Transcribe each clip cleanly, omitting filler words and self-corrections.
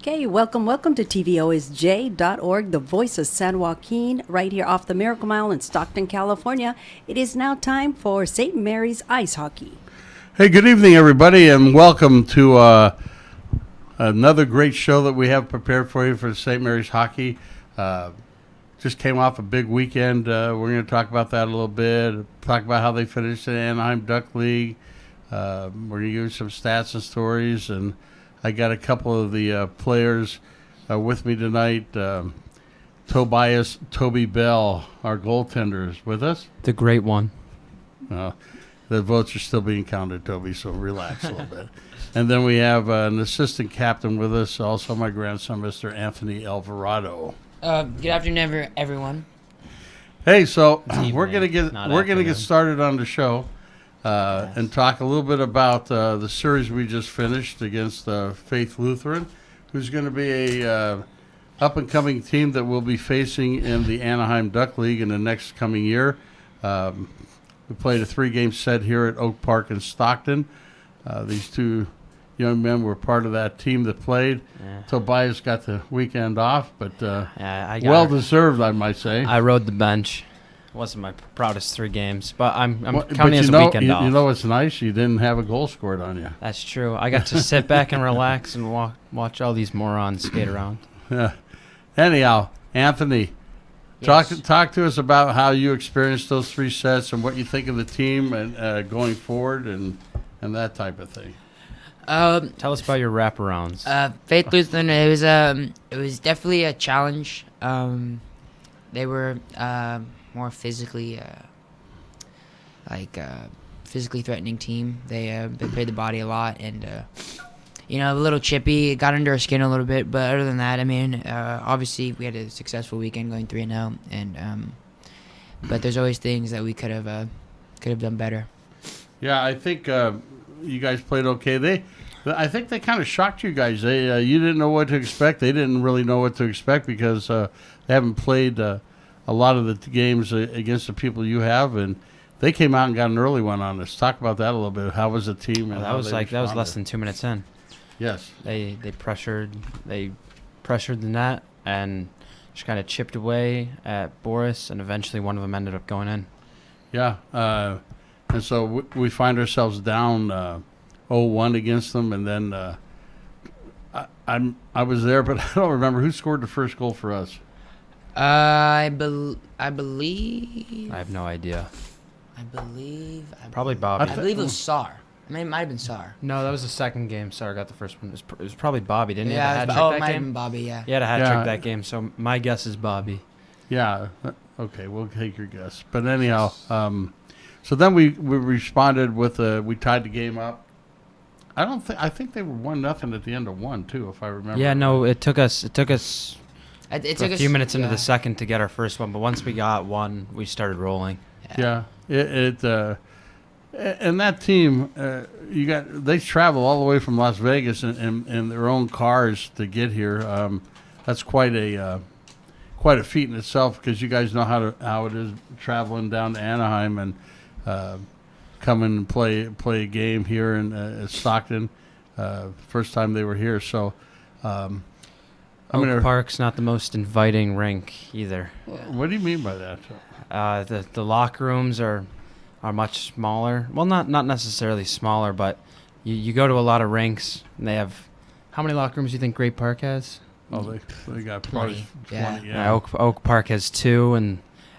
Okay, welcome to TVOSJ.org, the voice of San Joaquin, right here off the Miracle Mile in Stockton, California. It is now time for St. Mary's Ice Hockey. Hey, good evening, everybody, and welcome to another great show that we have prepared for you for St. Mary's Hockey. Just came off a big weekend. We're going to talk about that a little bit, talk about how they finished the Anaheim Duck League. We're going to give you some stats and stories, and I got a couple of the players with me tonight. Tobias, Toby Bell, our goaltender, is with us. The great one. The votes are still being counted, Toby, so relax a little bit. And then we have an assistant captain with us, also my grandson, Mr. Anthony Alvarado. Good afternoon, everyone. Hey, so we're gonna get started on the show. Yes. And talk a little bit about the series we just finished against Faith Lutheran, who's going to be a up-and-coming team that we'll be facing in the Anaheim Duck League in the next coming year. We played a 3-game set here at Oak Park in Stockton. These two young men were part of that team that played. Yeah. Tobias got the weekend off, but well-deserved, I might say. I rode the bench. Wasn't my proudest 3 games, but I'm counting as a weekend off. You know what's nice? You didn't have a goal scored on you. That's true. I got to sit back and relax and watch all these morons skate around. Yeah. Anyhow, Anthony, Yes. talk to us about how you experienced those 3 sets and what you think of the team and going forward and that type of thing. Tell us about your wraparounds. Faith Lutheran, it was definitely a challenge. They were more physically threatening team. They played the body a lot, and a little chippy. It got under our skin a little bit, but other than that, I mean, obviously we had a successful weekend going 3-0, and but there's always things that we could have done better. Yeah, I think you guys played okay. I think they kind of shocked you guys. You didn't know what to expect. They didn't really know what to expect because they haven't played a lot of the games against the people you have, and they came out and got an early one on us. Talk about that a little bit. How was the team? And that was less than 2 minutes in. Yes, they pressured the net and just kind of chipped away at Boris, and eventually one of them ended up going in. Yeah, and so we find ourselves down 0-1 against them, and then I was there, but I don't remember who scored the first goal for us. I believe. I have no idea. Probably I Bobby. believe it was Sar. I mean, it might have been Sar. No, that was the second game. Sar got the first one. It was probably Bobby, didn't he? Yeah, have a hat it trick might that have been game? Bobby. Yeah. He had a hat Yeah. trick that game, so my guess is Bobby. Yeah. Okay, we'll take your guess. But anyhow, so then we responded with we tied the game up. I think they were 1-0 at the end of 1 too, if I remember. Yeah, no, it took us It took a few minutes into yeah. the second to get our first one, but once we got one, we started rolling. Yeah. And that team, they travel all the way from Las Vegas in their own cars to get here. That's quite a feat in itself because you guys know how it is traveling down to Anaheim and come in and play a game here in Stockton. First time they were here, so. Oak Park's not the most inviting rink either. What do you mean by that? The locker rooms are much smaller. Well, not necessarily smaller, but you go to a lot of rinks, and they have... How many locker rooms do you think Great Park has? Oh, they got probably 20. Yeah. Oak Park has 2,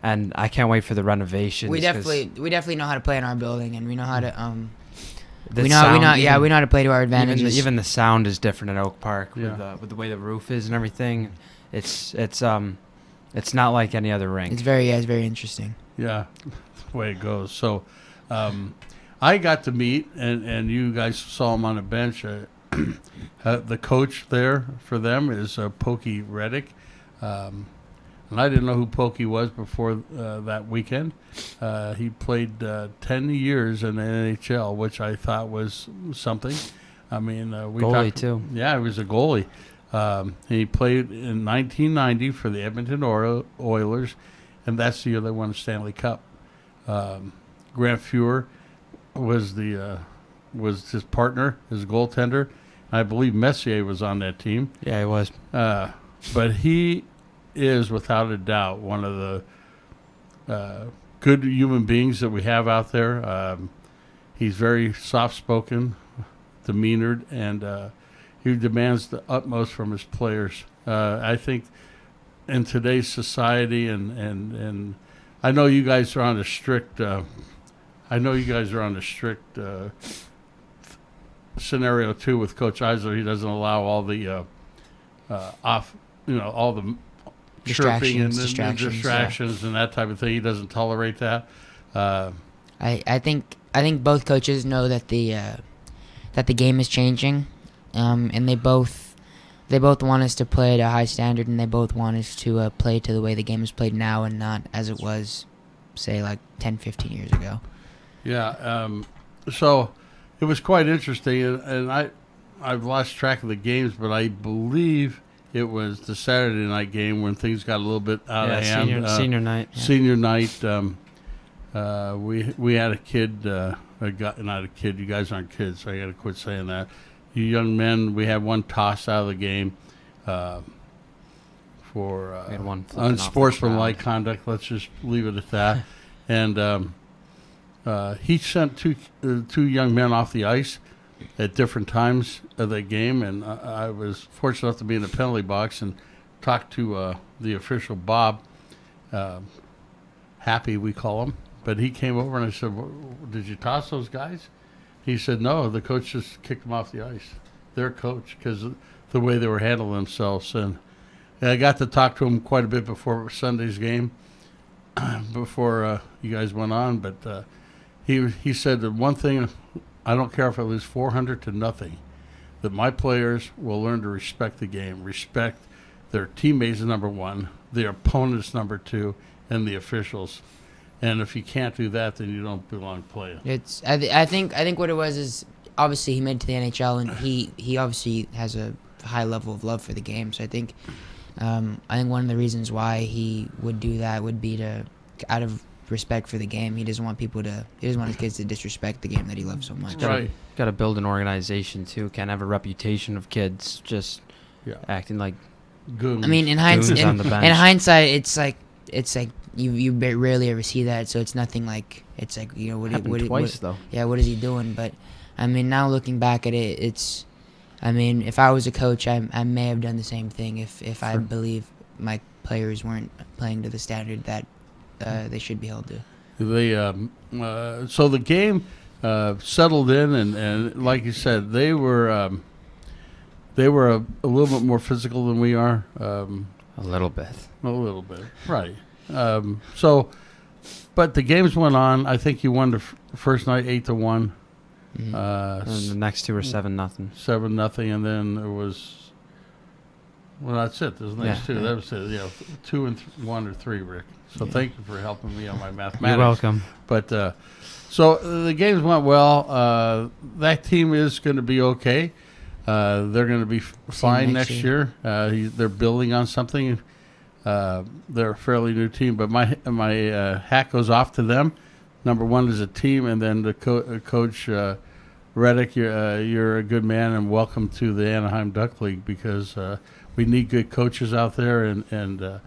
and I can't wait for the renovations. We definitely know how to play in our building, and we know how to The we know how to play to our advantages. Even the sound is different at Oak Park Yeah. with the way the roof is and everything. It's not like any other rink. It's very interesting. Yeah, that's the way it goes. So I got to meet, and you guys saw him on the bench. The coach there for them is Pokey Reddick. And I didn't know who Pokey was before that weekend. He played 10 years in the NHL, which I thought was something. I mean, goalie too. Yeah, he was a goalie. He played in 1990 for the Edmonton Oilers, and that's the year they won the Stanley Cup. Grant Fuhr was his partner, his goaltender. I believe Messier was on that team. Yeah, it was. But he is, without a doubt, one of the good human beings that we have out there. He's very soft-spoken, demeanored, and he demands the utmost from his players. I think in today's society, and I know you guys are on a strict. Scenario too with Coach Eisler. He doesn't allow all the all the chirping and distractions and that type of thing. He doesn't tolerate that. I think both coaches know that the game is changing, and they both want us to play at a high standard, and they both want us to play to the way the game is played now and not as it was, say, like 10, 15 years ago. Yeah. So it was quite interesting, and I've lost track of the games, but I believe it was the Saturday night game when things got a little bit out of hand. Senior night. Yeah. Senior night. We had a kid. Not a kid. You guys aren't kids, so I got to quit saying that. You young men. We had one tossed out of the game for We had one flipping off the unsportsmanlike crowd. conduct. Let's just leave it at that. And he sent two young men off the ice at different times of the game, and I was fortunate enough to be in the penalty box and talk to the official, Bob. Happy, we call him. But he came over and I said, did you toss those guys? He said, no, the coach just kicked them off the ice. Their coach, because the way they were handling themselves. And I got to talk to him quite a bit before Sunday's game, before you guys went on. But he said that one thing, I don't care if I lose 400 to nothing, that my players will learn to respect the game, respect their teammates number one, their opponents number two, and the officials. And if you can't do that, then you don't belong playing. I think what it was is obviously he made it to the NHL, and he obviously has a high level of love for the game. So I think one of the reasons why he would do that would be out of respect for the game. He doesn't want his kids to disrespect the game that he loves so much. Right. Got to build an organization too. Can't have a reputation of kids just acting like. Goons. I mean, in Goons on the bench. hindsight, it's like you rarely ever see that. So it's nothing like it's like Happened twice though. Yeah, what is he doing? But I mean, now looking back at it, it's. I mean, if I was a coach, I may have done the same thing if I believe my players weren't playing to the standard that they should be held to. So the game settled in, and like you said, they were a little bit more physical than we are. A little bit. A little bit, right. But the games went on. I think you won the first night 8-1. Mm-hmm. And the next two were 7-0. 7-0, and then it was. Well, that's it. Those next two. Yeah. That was it. Yeah, 2 and 1 or 3, Rick. So thank you for helping me on my mathematics. You're welcome. But so the games went well. That team is going to be okay. They're going to be fine next year. They're building on something. They're a fairly new team, but my hat goes off to them. Number one is a team, and then the coach Reddick. You're a good man, and welcome to the Anaheim Duck League, because we need good coaches out there and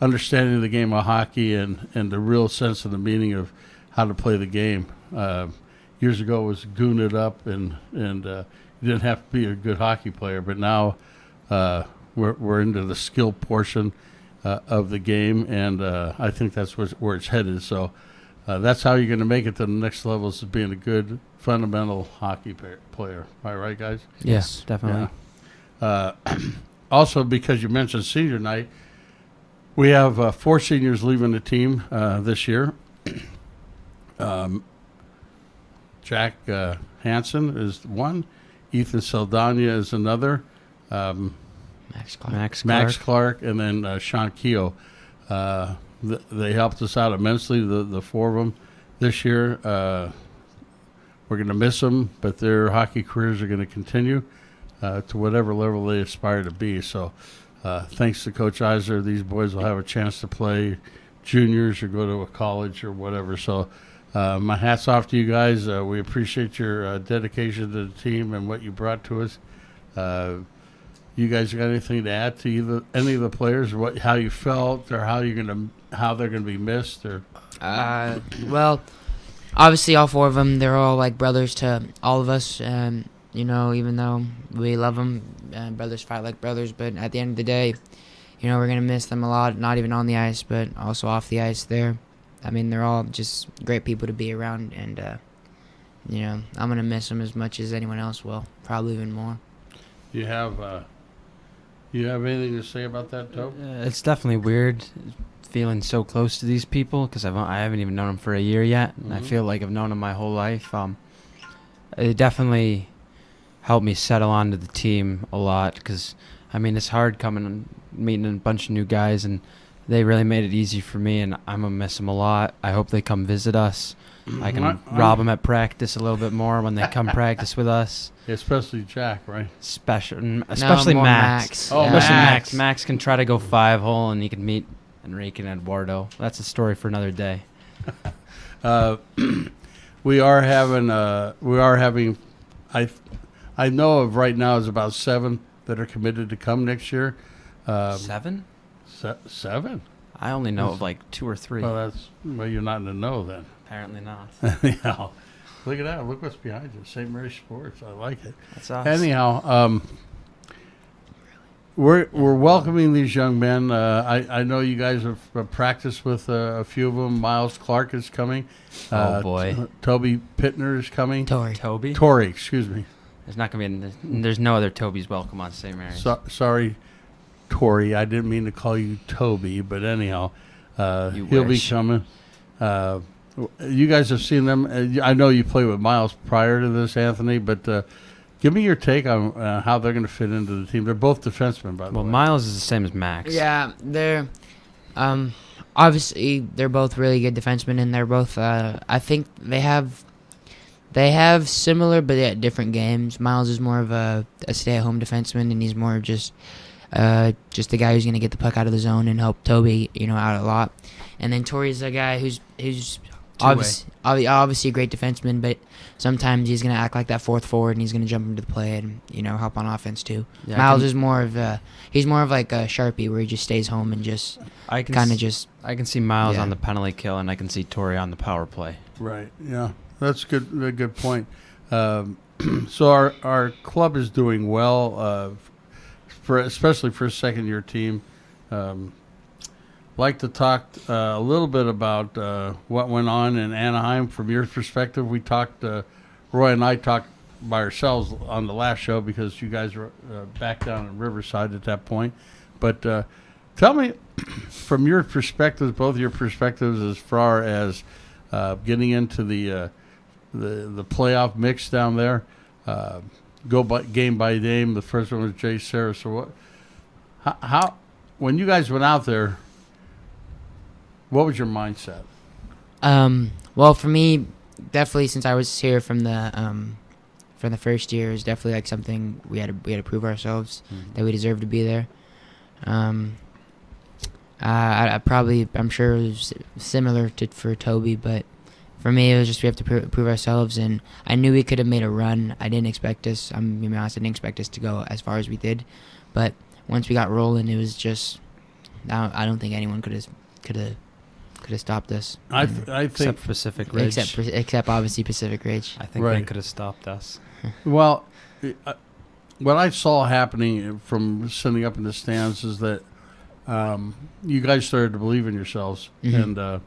understanding the game of hockey and the real sense of the meaning of how to play the game. Years ago it was goon it up, and you didn't have to be a good hockey player, but now we're into the skill portion of the game, and I think that's where it's headed. So that's how you're going to make it to the next level, is being a good fundamental hockey player. Am I right, guys? Yes, definitely. Yeah. Also, because you mentioned senior night, we have 4 seniors leaving the team this year. Jack Hansen is one. Ethan Saldana is another. Max Clark, and then Sean Keogh. They helped us out immensely, the 4 of them this year. We're going to miss them, but their hockey careers are going to continue to whatever level they aspire to be. So thanks to Coach Eisler, these boys will have a chance to play juniors or go to a college or whatever. So my hat's off to you guys. We appreciate your dedication to the team and what you brought to us. You guys got anything to add to any of the players? How you felt, or how they're gonna be missed, or? Well, obviously all four of them, they're all like brothers to all of us. Even though we love them, brothers fight like brothers. But at the end of the day, we're gonna miss them a lot. Not even on the ice, but also off the ice. They're all just great people to be around, and I'm gonna miss them as much as anyone else will, probably even more. You have anything to say about that, Tobe? It's definitely weird feeling so close to these people because I haven't even known them for a year yet, and I feel like I've known them my whole life. It definitely helped me settle onto the team a lot because, it's hard coming and meeting a bunch of new guys, and they really made it easy for me, and I'm going to miss them a lot. I hope they come visit us. I can rob them at practice a little bit more when they come practice with us. Especially Jack, right? Especially more Max. Oh, Especially Max. Max can try to go 5-hole, and he can meet Enrique and Eduardo. That's a story for another day. We are having. I know of right now is about 7 that are committed to come next year. 7? 7? I only know of like 2 or 3. Well, you're not in the know then. Apparently not. Anyhow, look at that. Look what's behind you. St. Mary's Sports. I like it. That's us. Anyhow, we're welcoming these young men. I know you guys have practiced with a few of them. Miles Clark is coming. Oh, boy. Toby Pittner is coming. Toby? Tory, excuse me. There's not going to be. There's no other Tobys welcome on St. Mary's. Sorry, Tory. I didn't mean to call you Toby, but anyhow, he'll be coming. You guys have seen them. I know you played with Miles prior to this, Anthony, but give me your take on how they're going to fit into the team. They're both defensemen, by the way. Well, Miles is the same as Max. Yeah, they're obviously they're both really good defensemen, and they're both. I think they have similar but yet different games. Miles is more of a stay-at-home defenseman, and he's more of just the guy who's going to get the puck out of the zone and help Toby, out a lot. And then Tori's a guy who's obviously a great defenseman, but sometimes he's going to act like that fourth forward, and he's going to jump into the play and help on offense too. Yeah, Miles is more of like a Sharpie, where he just stays home and just I can see Miles on the penalty kill, and I can see Tori on the power play. Right. Yeah, that's good. A good point. So our club is doing well, especially for a second-year team. Like to talk a little bit about what went on in Anaheim from your perspective. We talked, Roy and I talked by ourselves on the last show because you guys were back down in Riverside at that point. But tell me, from your perspectives, both your perspectives, as far as getting into the playoff mix down there, go by game by game. The first one was Jay Sarah. So how when you guys went out there, what was your mindset? Well, for me, definitely since I was here from the first year, is definitely like something we had to prove ourselves that we deserved to be there. I'm sure it was similar for Toby, but for me, it was just we have to prove ourselves, and I knew we could have made a run. I didn't expect us. I'm being honest, I didn't expect us to go as far as we did, but once we got rolling, it was just I don't think anyone could have stopped us. I think except Pacific Ridge. Except obviously Pacific Ridge. I think they could have stopped us. Well, what I saw happening from sitting up in the stands is that you guys started to believe in yourselves, and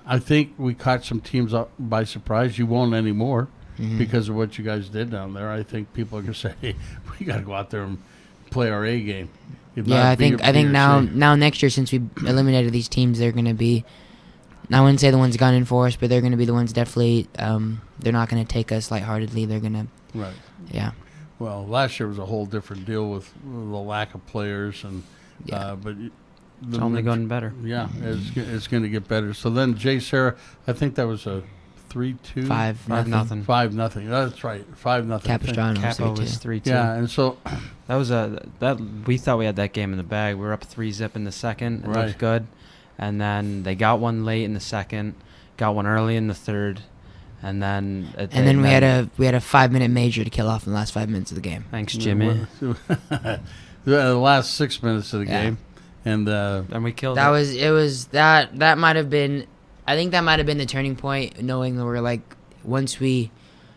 I think we caught some teams up by surprise. You won't anymore because of what you guys did down there. I think people are going to say, hey, we got to go out there and play our A game. I think now next year, since we eliminated these teams, they're going to be, I wouldn't say the ones gunning for us, but they're going to be the ones definitely, they're not going to take us lightheartedly. They're going to, right. Yeah. Well, last year was a whole different deal with the lack of players, and but it's only gotten better. Yeah, it's going to get better. So then Jay Sarah, I think that was a 3-2, 5-0. 5-0. That's right, 5-0. Capo was 3-2. Yeah, and so that was we thought we had that game in the bag. We were up 3-0 in the second. It looked good, and then they got one late in the second, got one early in the third, And then we had a 5-minute major to kill off in the last 5 minutes of the game. Thanks, Jimmy. The last 6 minutes of the game, and we killed That it. that might have been, I think that might have been the turning point. Knowing that we're like once we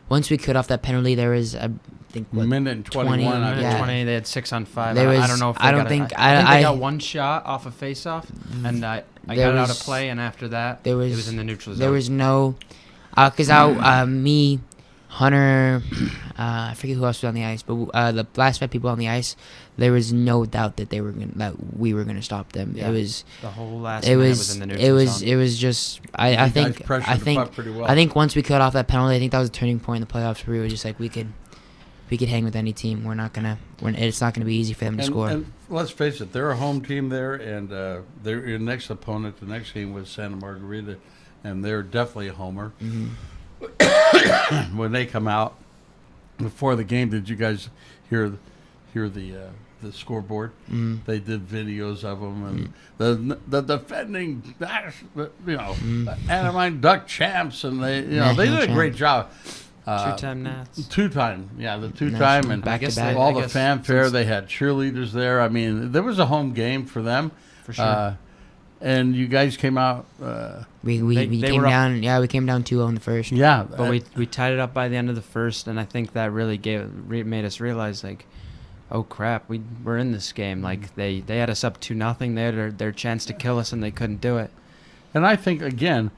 cut off that penalty, there was I think minute and 21. Minute Yeah. 20, they had 6 on 5. There I was- don't know if I they don't got think- it. I think they I- got one shot off a face-off, and I got There it out was- of play, and after that, there was- it was in the neutral zone. There was no, because me, Hunter, I forget who else was on the ice, but the last 5 people on the ice, there was no doubt that we were gonna stop them. Yeah. It was the whole last it minute was was in the neutral zone. it was just I You guys think pressured the puck pretty well. I think once we cut off that penalty, I think that was a turning point in the playoffs where we were just like we could hang with any team. It's not gonna be easy for them to score. And let's face it, they're a home team there, and your next opponent, the next game was Santa Margarita, and they're definitely a homer. Mm-hmm. When they come out before the game, did you guys hear the scoreboard? Mm-hmm. They did videos of them, and the defending, Anaheim Duck champs, and they did a National great job. Two-time Nats. Two-time, the two-time, and back to guess back. all I the guess fanfare. since- They had cheerleaders there. I mean, there was a home game for them. For sure. And you guys came out. We They came were up- down. Yeah, we came down 2-0 in the first. Yeah, But we tied it up by the end of the first, and I think that really made us realize, like, oh crap, we're in this game. Like they had us up 2-0. They had their chance to kill us, and they couldn't do it. and I think again,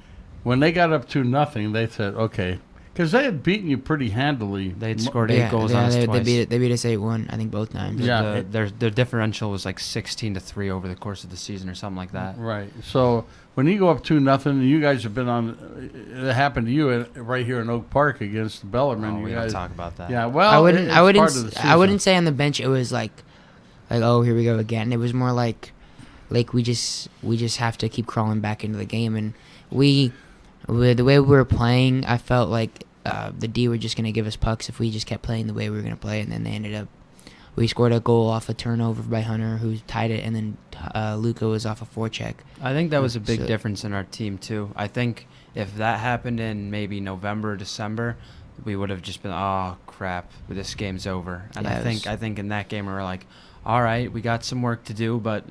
when they got up 2-0, they said, okay, because they had beaten you pretty handily. They'd scored 8 goals on us they twice. beat us 8-1, I think, both times. Yeah. Their differential was like 16-3 over the course of the season, or something like that. Right. So when you go up 2-0, and you guys have been on, it happened to you right here in Oak Park against the Bellarmine. Oh, we you don't guys, talk about that. Yeah. Well, I it's part of the I wouldn't season. say on the bench it was like oh, here we go again. It was more like we just have to keep crawling back into the game, and the way we were playing, I felt like the D were just gonna give us pucks if we just kept playing the way we were gonna play, and then they ended up. We scored a goal off a turnover by Hunter, who tied it, and then Luca was off a forecheck. I think that was a big So- difference in our team too. I think if that happened in maybe November or December, we would have just been, oh crap, this game's over. And Yeah, I think in that game we were like, all right, we got some work to do, but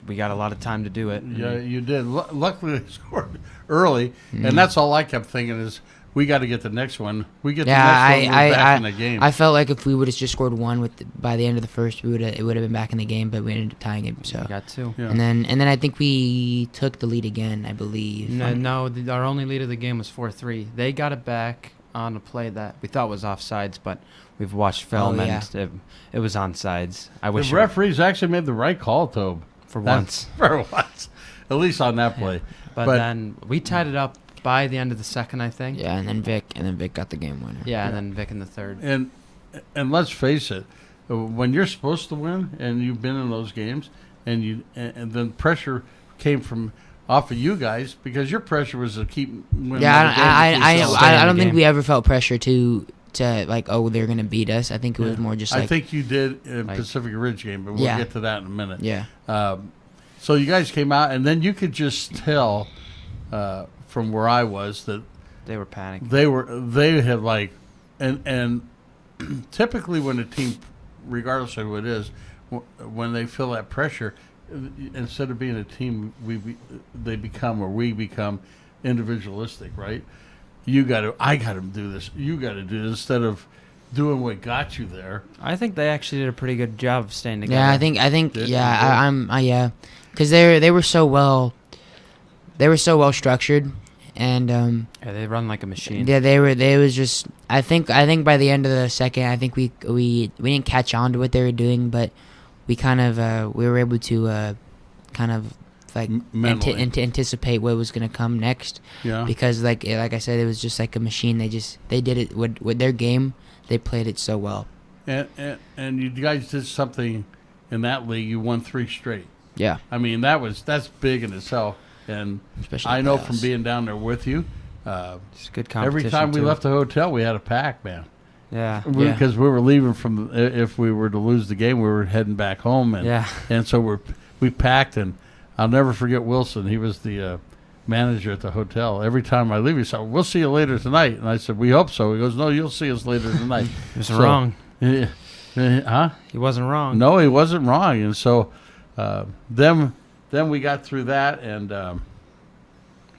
we got a lot of time to do it. Yeah, you did. Luckily, they scored early, and that's all I kept thinking is we got to get the next one. We get the next one, we're back in the game. I felt like if we would have just scored one by the end of the first, it would have been back in the game, but we ended up tying it. So We got 2. Yeah. and then I think we took the lead again, I believe. No, our only lead of the game was 4-3. They got it back on a play that we thought was offsides, but we've watched film yeah. and it was onside. I wish The referees actually made the right call, Tobe. for once. For once. At least on that play. But then we tied it up by the end of the second, I think. Yeah, and then Vic got the game winner. Yeah, and then Vic in the third. And let's face it, when you're supposed to win and you've been in those games, and then pressure came from off of you guys because your pressure was to keep winning. Yeah, the game to keep yourself I in don't the think game. we ever felt pressure to like, oh, they're gonna beat us. I think it was more just like I think you did in Like- Pacific Ridge game, but we'll Yeah. get to that in a minute. yeah. So you guys came out, and then you could just tell from where I was that They were panicking. they had like, and typically when a team, regardless of who it is, when they feel that pressure, instead of being a team, we become individualistic, right? I got to do this. You got to do this instead of doing what got you there. I think they actually did a pretty good job of staying together. Yeah, I think Did- yeah, yeah, because they were so well structured, and Yeah, they run like a machine. yeah, they was just I think by the end of the second, I think we didn't catch on to what they were doing, but we kind of we were able to kind of like Mentally. anticipate what was going to come next, Yeah. because like I said, it was just like a machine. They did it with their game. They played it so well. And you guys did something in that league. You won 3 straight. Yeah, I mean, that's big in itself. And especially I in know playoffs. from being down there with you, It's good every competition. time we too. left the hotel, we had a pack, man. Yeah. Yeah. Because we were leaving from, if we were to lose the game, we were heading back home. And, Yeah. And so we packed, and I'll never forget Wilson. He was the manager at the hotel. Every time I leave, he said, "We'll see you later tonight." And I said, "We hope so." He goes, "No, you'll see us later tonight." He was wrong. Huh? He wasn't wrong. No, he wasn't wrong. And so then we got through that, and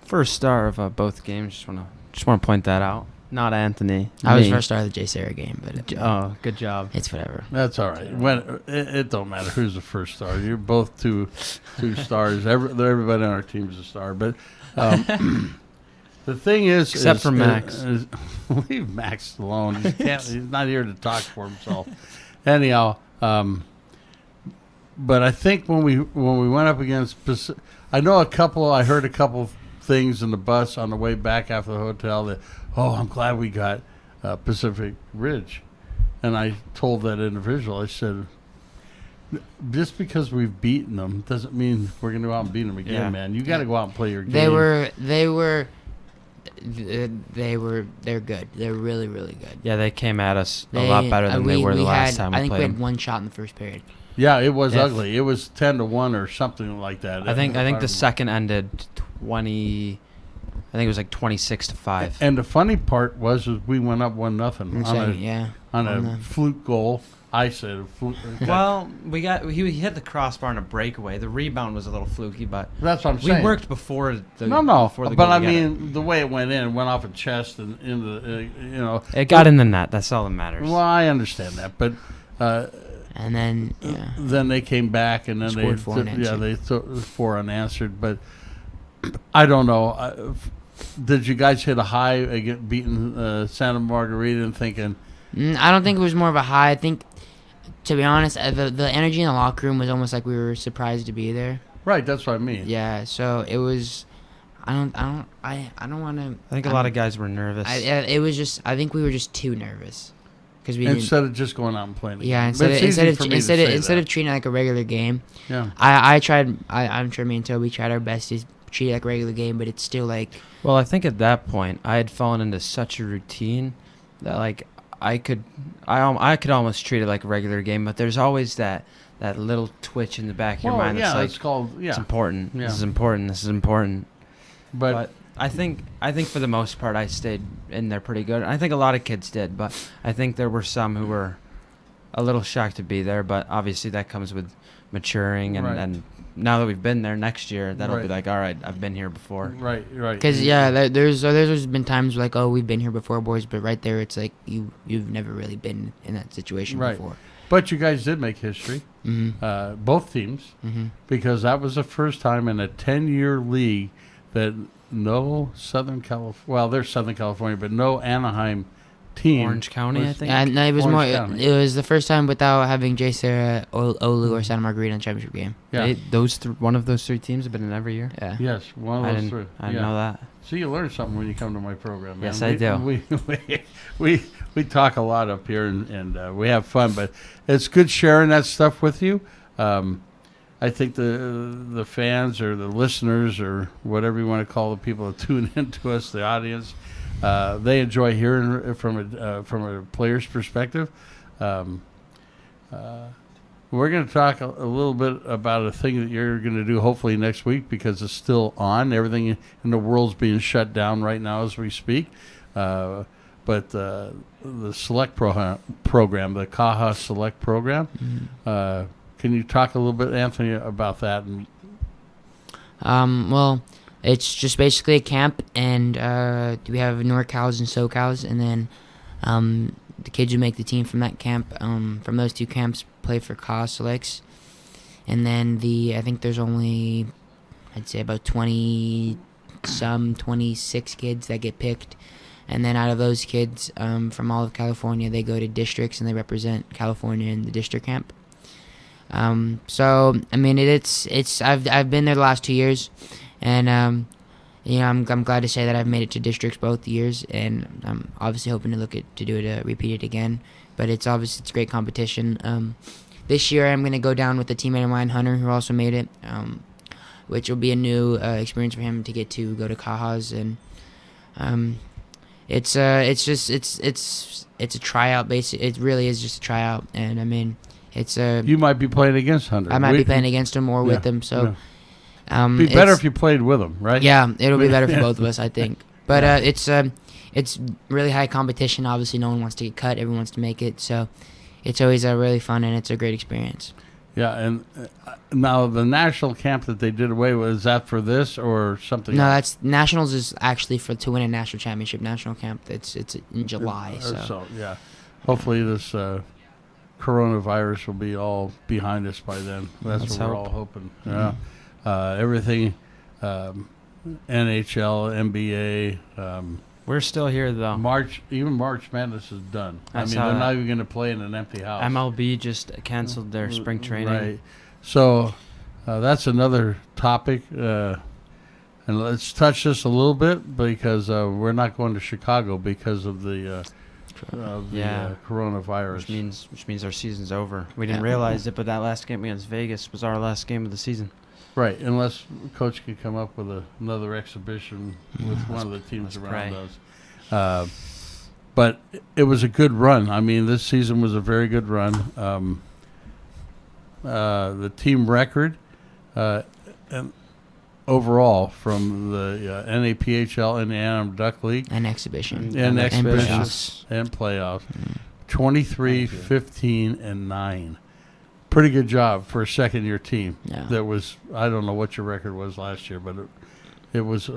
First star of both games. Just want to point that out. Not Anthony. I was me. first star of the J Sarah game, but Oh, good job. it's whatever. that's all right. When it don't matter who's the first star. You're both two stars. Everybody on our team is a star. But the thing is, Except for Max. Leave Max alone. He's not here to talk for himself. Anyhow, but I think when we went up against, I heard a couple things in the bus on the way back after the hotel that, I'm glad we got Pacific Ridge. And I told that individual, I said, just because we've beaten them doesn't mean we're going to go out and beat them again, Yeah. man. You got to go out and play your game. They're good. They're really, really good. Yeah, they came at us a lot better than they were the last time we I think played we had them. one shot in the first period. Yeah, it was If- ugly. It was 10-1 or something like that. I think the second ended 20. I think it was like 26-5. And the funny part was we went up 1-0 on a fluke goal. I said a fluke. Well, he hit the crossbar on a breakaway. The rebound was a little fluky, but That's what I'm we saying. worked before the But before the goal I to get mean, the way it went off a chest and into the, it got in the net. That's all that matters. Well, I understand that, but And then then they came back and then Scored four unanswered. they took 4 unanswered. But I don't know. Did you guys hit a high beating Santa Margarita and thinking? I don't think it was more of a high. I think, to be honest, the energy in the locker room was almost like we were surprised to be there. Right, that's what I mean. Yeah, so it was. I don't want to. I think a lot of guys were nervous. It was just. I think we were just too nervous because we Instead of just going out and playing. The yeah, game. instead Instead of treating it like a regular game. Yeah. I tried. I'm sure me and Toby tried our best to treat it like a regular game, but it's still like. Well, I think at that point I had fallen into such a routine that like I could almost treat it like a regular game, but there's always that little twitch in the back of your mind that's like it's called it's important. Yeah. This is important. This is important. But But I think for the most part I stayed in there pretty good. I think a lot of kids did, but I think there were some who were a little shocked to be there. But obviously that comes with maturing, and, Right. and now that we've been there next year, that'll be Right. like, all right, I've been here before. right. Because there's been times like, oh, we've been here before, boys, but right there it's like you've never really been in that situation Right. before. But you guys did make history, both teams, because that was the first time in a 10-year league that no Southern California, well, there's Southern California, but no Anaheim team. Orange County, I think. And it was Orange more. County. It was the first time without having J. Sarah, Olu, or Santa Margarita in the championship game. Yeah. One of those 3 teams have been in every year. Yeah. Yes, one I of those didn't. three. I didn't know that. So you learn something when you come to my program, man. Yes, I do. We talk a lot up here, and we have fun, but it's good sharing that stuff with you. I think the fans or the listeners or whatever you want to call the people that tune into us, the audience, they enjoy hearing from a player's perspective. We're going to talk a little bit about a thing that you're going to do hopefully next week because it's still on. Everything in the world's being shut down right now as we speak. But the Select program, the CAHA Select program, can you talk a little bit, Anthony, about that? Well, it's just basically a camp, and we have NorCals and SoCals, and then the kids who make the team from that camp, from those 2 camps, play for CAHA Selects. And then I think there's only, I'd say about 26 kids that get picked. And then out of those kids from all of California, they go to districts and they represent California in the district camp. So I mean, I've been there the last 2 years, and I'm glad to say that I've made it to districts both years, and I'm obviously hoping to repeat it again. But it's great competition. This year I'm gonna go down with a teammate of mine, Hunter, who also made it, which will be a new experience for him to get to go to CAHAs, and it's a tryout. Basically, it really is just a tryout, and I mean. You might be playing against Hunter. I might be playing against him or with him. So Be better if you played with them, right? Yeah, it'll be better for both of us, I think. But it's really high competition. Obviously, no one wants to get cut. Everyone wants to make it. So it's always really fun, and it's a great experience. Yeah, and now the national camp that they did away with, is that for this or something No, else? that's Nationals is actually to win a national championship. National camp, it's in July. So Yeah. Hopefully this coronavirus will be all behind us by then. That's Let's what we're hope. all hoping. Yeah. Everything, NHL, NBA, We're still here though. March Madness is done. I I mean, saw they're that. not even going to play in an empty house. MLB just canceled their spring training. Right. So that's another topic. And let's touch this a little bit because we're not going to Chicago because of the coronavirus. Which means our season's over. We didn't Yeah. realize it, but that last game against Vegas was our last game of the season. Right, unless Coach can come up with another exhibition with one of the teams let's around pray. us. But it was a good run. I mean, this season was a very good run. The team record and overall from the NAPHL and the Anaheim Duck League an exhibition and playoffs. and playoffs, 23, 15, and 9. Pretty good job for a second-year team. Yeah. That was, I don't know what your record was last year, but it was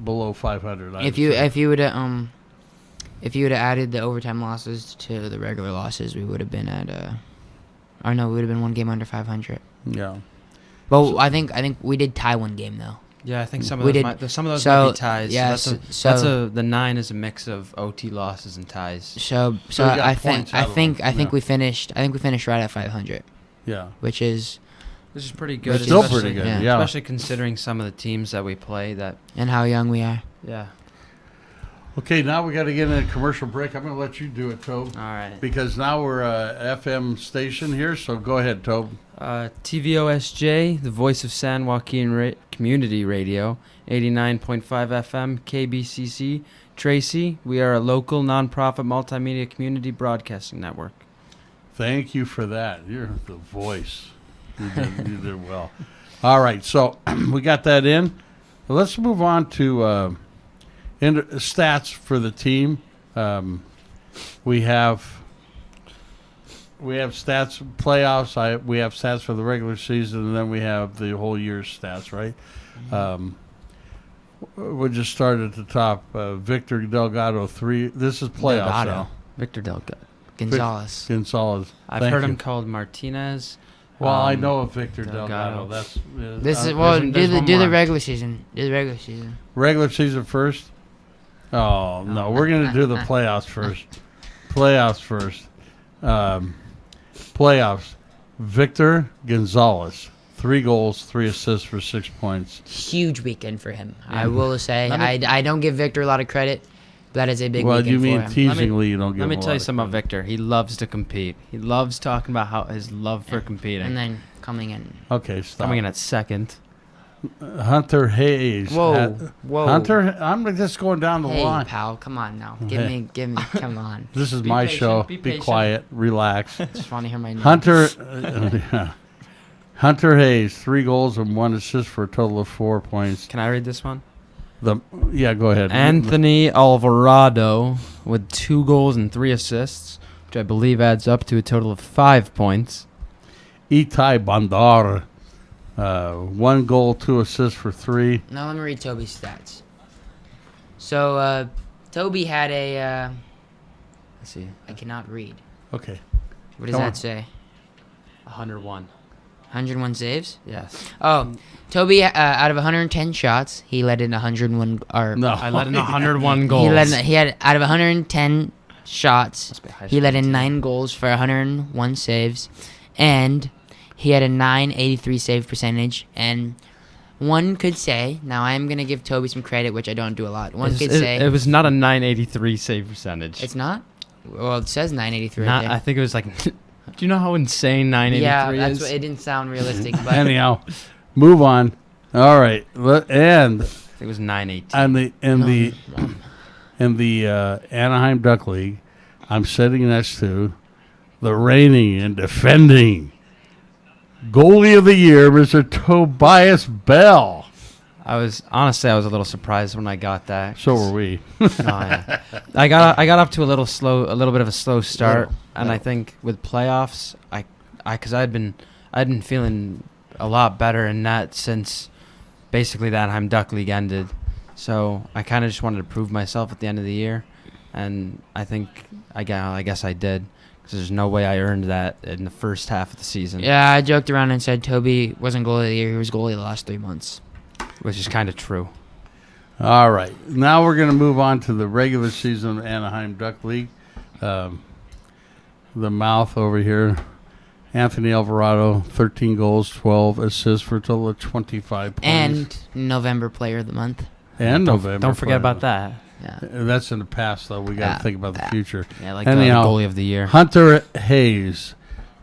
below 500. If you would have added the overtime losses to the regular losses, we would have been at we would have been one game under 500. Yeah. But I think we did tie one game though. Yeah, I think some of We those did- might so, be ties. yeah, The 9 is a mix of OT losses and ties. So you got I think points out of them. I think Yeah. we finished right at 500, Yeah. which is This is pretty good. Still especially- pretty good. yeah. Yeah. Especially considering some of the teams that we play. and how young we are. Yeah. Okay, now we got to get in a commercial break. I'm going to let you do it, Tobe, All right. because now we're a FM station here. So go ahead, Tobe. TVOSJ, the voice of San Joaquin Community Radio, 89.5 FM, KBCC. Tracy, we are a local nonprofit multimedia community broadcasting network. Thank you for that. You're the voice. You did well. All right, so we got that in. Let's move on to stats for the team. We have stats playoffs. We have stats for the regular season, and then we have the whole year's stats. Right. We'll just start at the top. Victor Delgado 3. This is playoffs Delgado. now. Victor Delgado. Gonzalez. Gonzalez. I've Thank heard you. him called Martinez. Well, I know of Victor Delgado. Delgado. That's This is there's do one the more. regular season. Do the regular season. regular season first. Oh no, we're gonna do the playoffs first. Playoffs first. Playoffs. Victor Gonzalez, 3 goals, 3 assists for 6 points. Huge weekend for him. I will say. Let me- I don't give Victor a lot of credit. But that is a big Well, weekend you mean for him. teasingly you don't give Let me him a tell you lot of something about credit. Victor. He loves to compete. He loves talking about how his love for competing. And then coming in. Okay, stop. Coming in at second. Hunter Hayes. Whoa. Hunter, I'm just going down the Hey, line. pal, come on now. Hey. Give me, come on. This is Be my patient, show. be Be patient. quiet. Relax. Just want to hear my name. Hunter Hunter Hayes, 3 goals and 1 assist for a total of 4 points. Can I read this one? Yeah, go ahead. Anthony Alvarado with 2 goals and 3 assists, which I believe adds up to a total of 5 points. Itai Bandar, 1 goal, 2 assists for 3. Now let me read Toby's stats. So, Toby had a, Let's see. I cannot read. Okay. What does Come that on. say? 101. 101 saves? Yes. Oh, Toby, out of 110 shots, he let in 101, or No. I let in 101 goals. he had, out of 110 shots, Must be a high he let school in team. 9 goals for 101 saves, and he had a 983 save percentage, and one could say, now I'm going to give Toby some credit, which I don't do a lot. One could say, It was not a 983 save percentage. it's not? Well, it says 983 right there. I think it was like. Do you know how insane 983 Yeah, is? that's what, it didn't sound realistic, but Anyhow, move on. All right. And I think it was 918. in the Anaheim Duck League, I'm sitting next to the reigning and defending goalie of the year, Mr. Tobias Bell. I was a little surprised when I got that. So were we. Yeah. I got up to a little bit of a slow start, and I Little. think with playoffs, because I'd been feeling a lot better in that since basically the Anaheim Duck League ended. So I kind of just wanted to prove myself at the end of the year, and I guess I did, because there's no way I earned that in the first half of the season. Yeah, I joked around and said Toby wasn't goalie of the year. He was goalie the last 3 months. Which is kind of true. All right. Now we're going to move on to the regular season Anaheim Duck League. The mouth over here. Anthony Alvarado, 13 goals, 12 assists for a total of 25 points. And November Player of the Month. And November. Don't forget player. about that. Yeah. That's in the past, though. We got to think about the future. Yeah, like Anyhow, the goalie of the year. Hunter Hayes,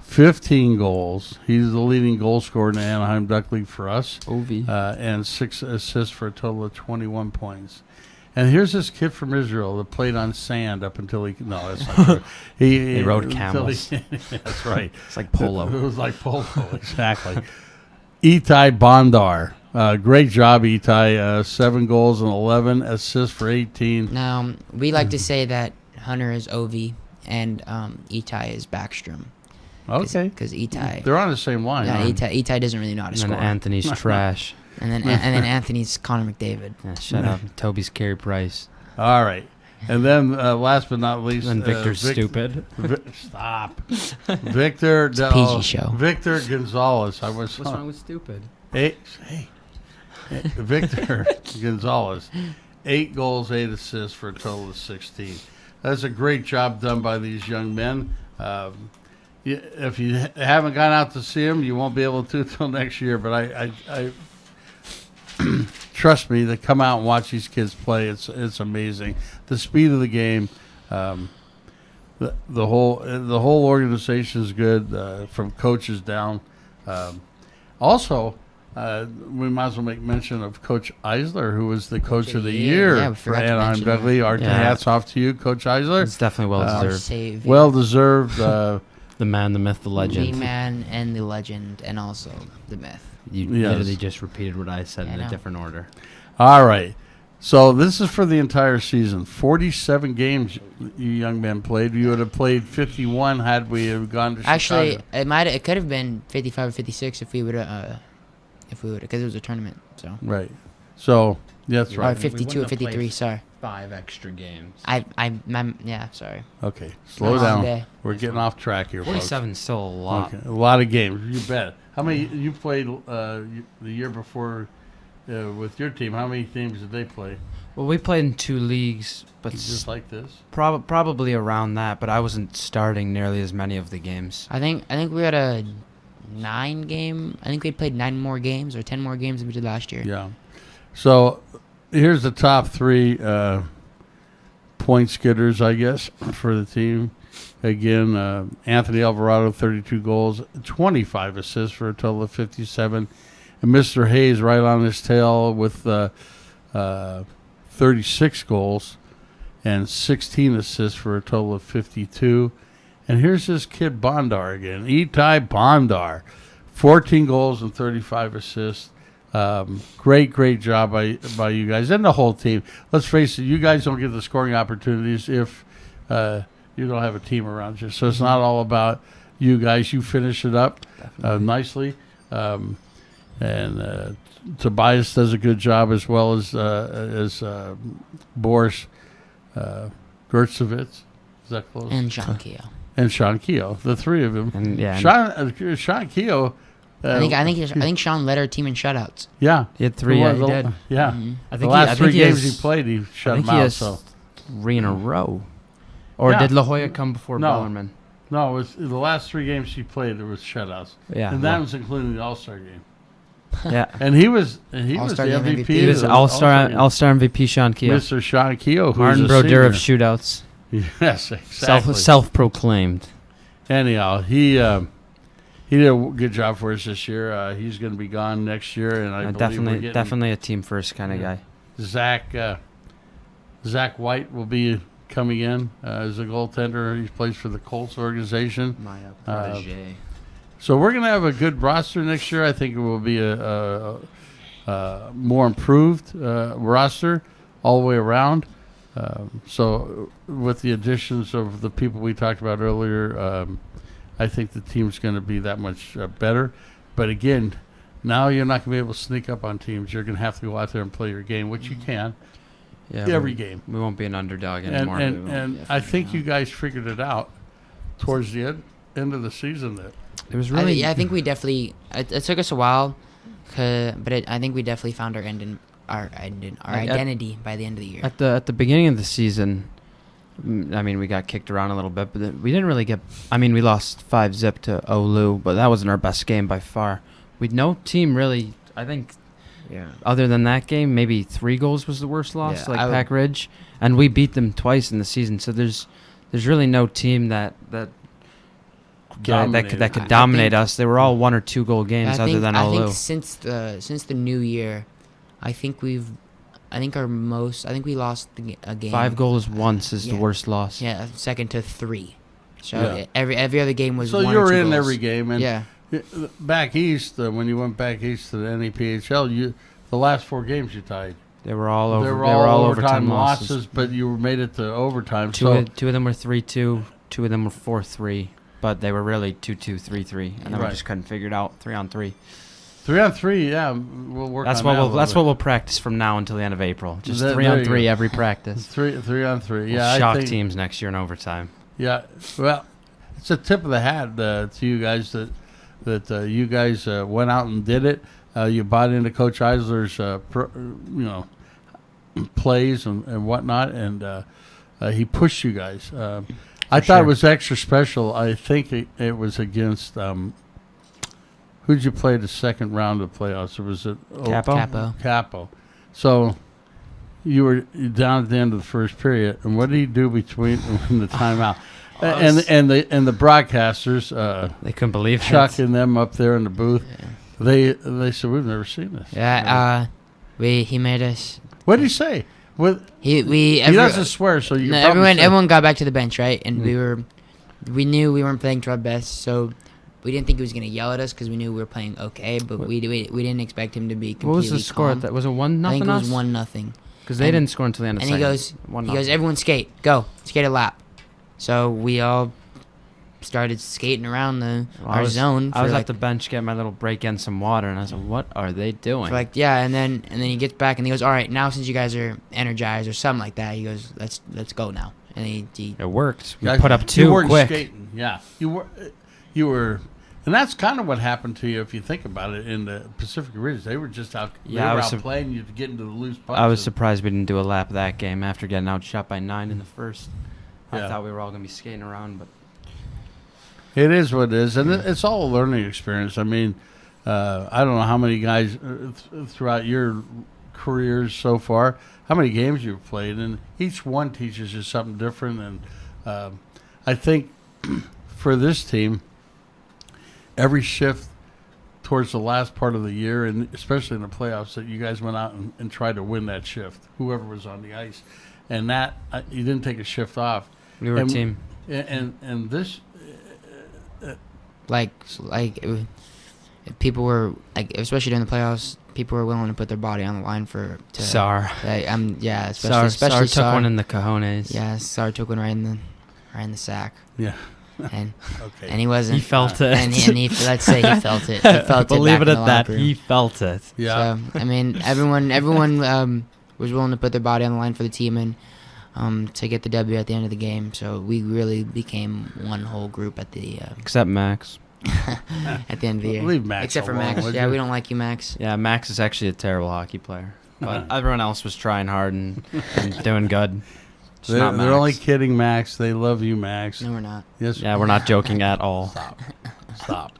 15 goals. He's the leading goal scorer in the Anaheim Duck League for us. OV. And 6 assists for a total of 21 points. And here's this kid from Israel that played on sand up until he... No, that's not true. He rode until camels. That's right. It's like polo. It was like polo, exactly. Itai Bondar. Great job, Itai. 7 goals and 11 assists for 18. Now, we like to say that Hunter is OV and Itai is Backstrom. Okay. Because Itai... They're on the same line. Yeah, huh? Itai doesn't really know how to And score. then Anthony's trash. And then Anthony's Connor McDavid. Yeah, shut up. Toby's Carey Price. All right. And then last but not least... And then Victor's stupid. Stop. Victor... It's a PG show. Victor Gonzalez. What's wrong with stupid? Hey, Victor Gonzalez, 8 goals, 8 assists for a total of 16. That's a great job done by these young men. If you haven't gone out to see them, you won't be able to until next year. But I trust me, to come out and watch these kids play, it's amazing. The speed of the game, the whole organization is good, from coaches down. Also, we might as well make mention of Coach Eisler, who was the Coach of the Year Yeah, we for forgot to Anaheim mention Duck that. League. Our Yeah. hats off to you, Coach Eisler. It's definitely well Our deserved. savior. Well deserved. The man, the myth, the The legend. man and the legend, and also the myth. You Yes. literally just repeated what I said I in a know. different order. All right. So this is for the entire season. 47 games you young men played. You would have played 51 had we have gone to Actually, Chicago. it could have been 55 or 56 if we would because it was a tournament. So Right. So that's or right. 52 or 53. Sorry, 5 extra games. yeah. Sorry. Okay. Slow Long down. day. We're getting off track here, folks. 47 is still a lot. Okay. A lot of games. You bet. How many you played the year before with your team? How many teams did they play? Well, we played in 2 leagues, but Just like this? probably around that. But I wasn't starting nearly as many of the games. I think we had a 9 game. I think we played 9 more games or 10 more games than we did last year. Yeah. So here's the top 3 point getters, I guess, for the team. Again, Anthony Alvarado, 32 goals, 25 assists for a total of 57. And Mr. Hayes right on his tail with 36 goals and 16 assists for a total of 52. And here's this kid Bondar again, Itai Bondar, 14 goals and 35 assists. Great job by you guys and the whole team. Let's face it, you guys don't get the scoring opportunities if you don't have a team around you. So it's not all about you guys. You finish it up nicely. And Tobias does a good job, as well as Boris Gertzovitz. Is that close? And Sean Keogh. And Sean Keogh, the 3 of them. And yeah, Sean Keogh. I think Sean led our team in shutouts. Yeah. he had 3. Yeah, he did. Yeah. Mhm. I The think last 3 games he has- played, he shut I think them he out. has So 3 in a row. Or Yeah. did La Jolla come before No. Bellarmine? no, it was the last 3 games he played. There was shutouts, Yeah. and that was including the All-Star game. yeah. And he was the All-Star game MVP. MVP. He was of the All-Star game. All-Star MVP Sean Keogh. Mr. Sean Keogh, who's Martin a Brodeur of senior. shootouts. Yes, exactly. Self-proclaimed. Anyhow, he did a good job for us this year. He's going to be gone next year, and I believe we're getting Definitely a team first kind of Yeah. guy. Zach White will be coming in as a goaltender. He plays for the Colts organization. My protege. So we're going to have a good roster next year. I think it will be a more improved roster all the way around. So with the additions of the people we talked about earlier, I think the team's going to be that much better. But again, now you're not going to be able to sneak up on teams. You're going to have to go out there and play your game, which you can every game. We won't be an underdog anymore. And I think you guys figured it out towards the end of the season. That it was really. I think we definitely. It took us a while, but I think we definitely found our identity by the end of the year. At the beginning of the season, I mean, we got kicked around a little bit, but we didn't really get. I mean, we lost 5-0 to Oulu, but that wasn't our best game by far. No team really. I think. Yeah. Other than that game, maybe 3 goals was the worst loss, Yeah, Pack Ridge, and we beat them twice in the season. So there's really no team that could dominate us. They were all 1 or 2 goal games, other than Oulu. I think since the new year, I think we lost a game. 5 goals once is the worst loss. Yeah, second to 3. So every other game was. So 1 you or were 2 in goals. every game, and yeah. Back east, when you went back east to the NEPHL, the last 4 games you tied. They were all over. They were all overtime losses, but you made it to overtime. Two of them were 3-2. 2 of them were 4-3. But they were really 2-2, 3-3, and then we just couldn't figure it out. 3-on-3. 3-on-3, yeah. We'll work. That's on what we'll practice from now until the end of April. Just 3-on-3 every practice. 3-on-3. Yeah, we'll shock teams next year in overtime. Yeah, well, it's a tip of the hat to you guys that you guys went out and did it. You bought into Coach Eisler's plays and whatnot, and he pushed you guys. I thought it was extra special. I think it was against who'd you play the second round of playoffs? Or was it Capo? So you were down at the end of the first period, and what did he do between the timeout? And the broadcasters, they couldn't believe Chuck and them up there in the booth. Yeah. They said, we've never seen this. Yeah, he made us. What did he say? He doesn't swear, so you. No, everyone got back to the bench, right? And we knew we weren't playing to our best, so we didn't think he was going to yell at us because we knew we were playing okay, but we didn't expect him to be completely. What was the score? Calm. Was it 1-0? I think it was 1-0. Because they didn't score until the end of the second. And he goes, everyone skate, go, skate a lap. So we all started skating around our zone. I was at the bench getting my little break in some water, and I was like, "What are they doing?" And then he gets back and he goes, "All right, now since you guys are energized or something like that," he goes, "Let's go now." And he it worked. We put up 2 quick. Skating. Yeah, you were, and that's kind of what happened to you if you think about it in the Pacific Ridge. They were just out. They were out playing you to get into the loose punches. I was surprised we didn't do a lap that game after getting outshot by 9 in the first. I thought we were all going to be skating around, but it is what it is, and it's all a learning experience. I mean, I don't know how many guys throughout your careers so far, how many games you've played, and each one teaches you something different. And I think for this team, every shift towards the last part of the year, and especially in the playoffs, that you guys went out and tried to win that shift, whoever was on the ice, and that you didn't take a shift off. We were a team, and this. People were especially during the playoffs. People were willing to put their body on the line to Sar. Especially Sar took Sar. one in the cojones. Yeah, Sar took one right in the sack. Yeah. And okay. And he wasn't. He felt it. And he let's say he felt it. He felt Believe it. it at that. He felt it. Yeah. So I mean, everyone was willing to put their body on the line for the team and to get the W at the end of the game. So we really became one whole group at the except Max. At the end of the year. Leave Max except alone, for Max. Yeah, we don't like you, Max. Yeah, Max is actually a terrible hockey player. But everyone else was trying hard and doing good. They're only kidding, Max. They love you, Max. No, we're not. Yes. Yeah, we're not joking at all. Stop.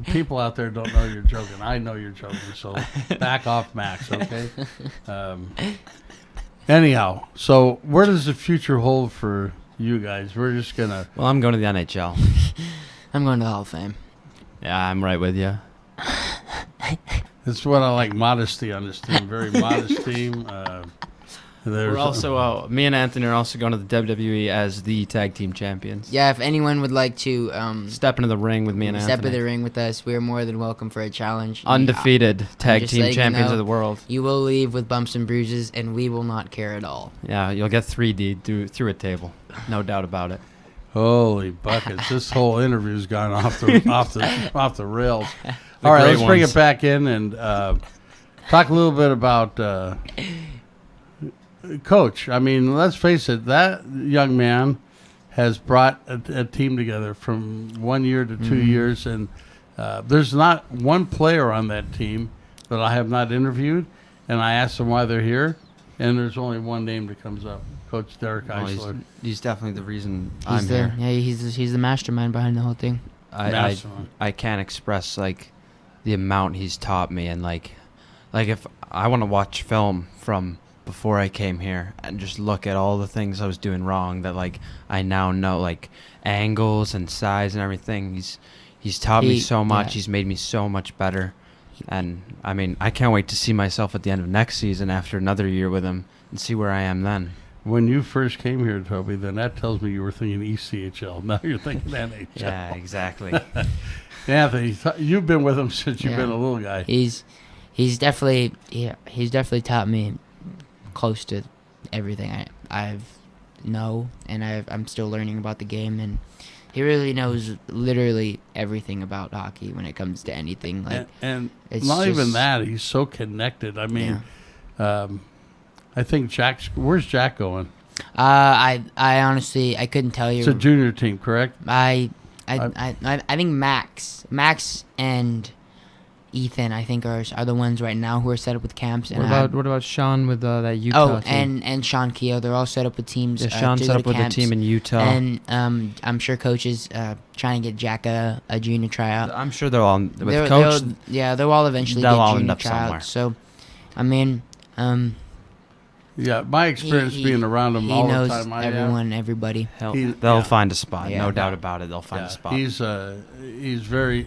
People out there don't know you're joking. I know you're joking, so back off, Max, okay? Anyhow, so where does the future hold for you guys? We're just going to... Well, I'm going to the NHL. I'm going to the Hall of Fame. Yeah, I'm right with you. That's what I like, modesty on this team. Very modest team. We're also me and Anthony are also going to the WWE as the tag team champions. Yeah, if anyone would like to Step into the ring with me and step Anthony. in the ring with us, we are more than welcome for a challenge. Undefeated tag just team letting you champions know. of the world. You will leave with bumps and bruises, and we will not care at all. Yeah, you'll get 3D through a table, no doubt about it. Holy buckets! This whole interview's gone off the rails. All right, great let's bring ones. it back in and talk a little bit about Coach. I mean, let's face it, that young man has brought a team together from 1 year to 2 years, and there's not one player on that team that I have not interviewed, and I asked them why they're here, and there's only one name that comes up. Coach Derek Well, Eisler. he's definitely the reason He's I'm there. here. Yeah, he's the mastermind behind the whole thing. Mastermind. I can't express like the amount he's taught me, and like if I want to watch film from before I came here and just look at all the things I was doing wrong that like I now know, like angles and size and everything. He's taught me so much. Yeah. He's made me so much better, and I mean I can't wait to see myself at the end of next season after another year with him and see where I am then. When you first came here, Toby, then that tells me you were thinking ECHL. Now you're thinking NHL. Yeah, exactly. Anthony, you've been with him since you've Yeah. been a little guy. He's definitely taught me close to everything I've know, and I'm still learning about the game, and he really knows literally everything about hockey when it comes to anything. Like, and it's not even just- that, he's so connected. I mean, I think where's Jack going? I honestly I couldn't tell you. It's a junior team, correct? I think Max and Ethan, I think, are the ones right now who are set up with camps. And What about Sean with that Utah oh, team? and Sean Keogh, they're all set up with teams. Yeah, Sean to set go up to with a camps. team in Utah. And I'm sure coach is trying to get Jack a junior tryout. I'm sure they're all with They're- coach. they'll all eventually they'll get all junior end up tryouts. somewhere. So, I mean, Yeah, my experience he- being around him he all knows the time. everyone, everybody. They'll find a spot, Yeah. no doubt about it. They'll find a spot. He's very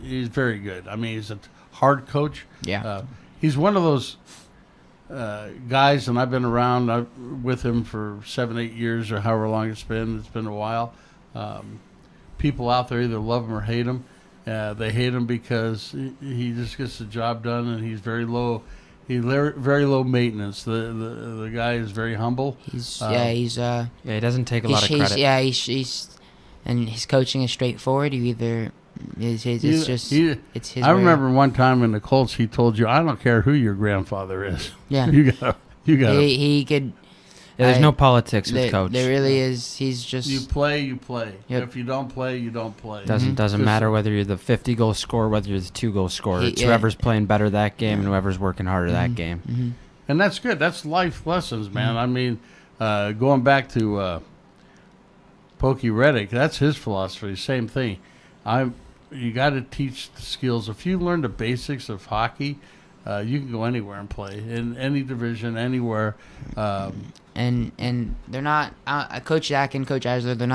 good. I mean, he's a hard coach. Yeah. He's one of those guys, and I've been around with him for 7-8 years or however long it's been. It's been a while. People out there either love him or hate him. They hate him because he just gets the job done, and he's very low. Very low maintenance. The guy is very humble. He doesn't take a lot of credit. And his coaching is straightforward. It's his I way. remember one time in the Colts, he told you, "I don't care who your grandfather is. Yeah. you got. He could. Yeah, there's no politics with coach. There really is. He's just. You play, you play. Yep. If you don't play, you don't play. Doesn't Just- matter whether you're the 50-goal scorer, whether you're the 2-goal scorer. It's Yeah. whoever's playing better that game and whoever's working harder that game. Mhm. And that's good. That's life lessons, man. I mean, going back to Pokey Reddick, that's his philosophy. Same thing. You got to teach the skills. If you learn the basics of hockey, you can go anywhere and play in any division, anywhere. And they're not Coach Zach and Coach Eisler. They're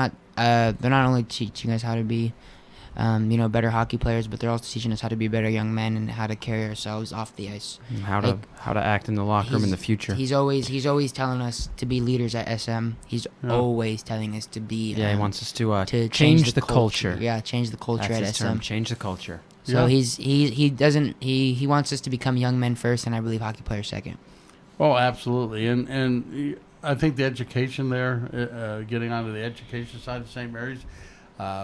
not only teaching us how to be, better hockey players, but they're also teaching us how to be better young men and how to carry ourselves off the ice. And how to act in the locker room in the future. He's always telling us to be leaders at SM. He's always telling us to be. He wants us to change the culture. Yeah, change the culture That's at his SM. term. Change the culture. So Yeah. he wants us to become young men first, and I believe hockey players second. Oh, absolutely. And I think the education there, getting onto the education side of St. Mary's.